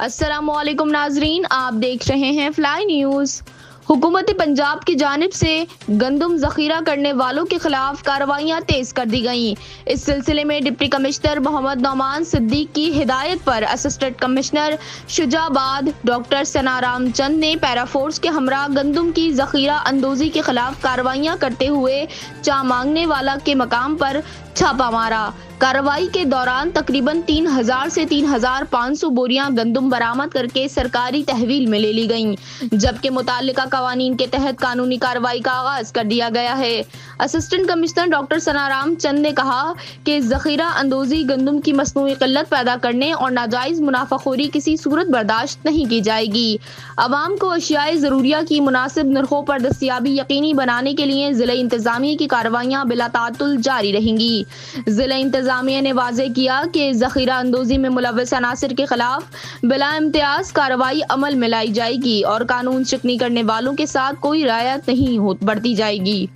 अस्सलामुअलैकुम नाजरीन, आप देख रहे हैं फ्लाई न्यूज़। हुकूमत पंजाब की जानिब से गंदम जखीरा करने वालों के खिलाफ कार्रवाइयां तेज कर दी गईं। इस सिलसिले में डिप्टी कमिश्नर मोहम्मद नौमान सिद्दीक की हिदायत पर assistant commissioner Shujabad doctor Sanaram Chand ने पैराफोर्स के हमरा गंदम की जखीरा अंदोजी के खिलाफ कार्रवाइयां करते हुए चा मांगने वाला के मकाम पर छापा मारा। कार्रवाई के दौरान तकरीबन 3000 से 3500 बोरियां गंदम बरामद करके सरकारी तहवील में ले ली गईं, जबकि मुताल्लिका कवानीन के तहत कानूनी कार्रवाई का आगाज कर दिया गया है। Assistant commissioner doctor Sanaram Chand ने कहा कि जखीरा अंदोजी गंदम की मसनूई किल्लत पैदा करने और नाजायज मुनाफाखोरी किसी सूरत बर्दाश्त नहीं की जाएगी। अवाम को अशियाए जरूरिया की मुनासिब नरखों पर दस्तियाबी यकीनी बनाने के लिए जिला इंतजामिया की कार्रवाइयां बिला तातुल जारी रहेंगी। जिला इंतजामिया ने वाजे किया कि जखीरा अंदोजी में मुलव्वस अनासिर के खिलाफ बिला इम्तियाज कार्रवाई अमल में लाई जाएगी और कानून शिकनी करने वालों के साथ कोई रियायत नहीं बरती जाएगी।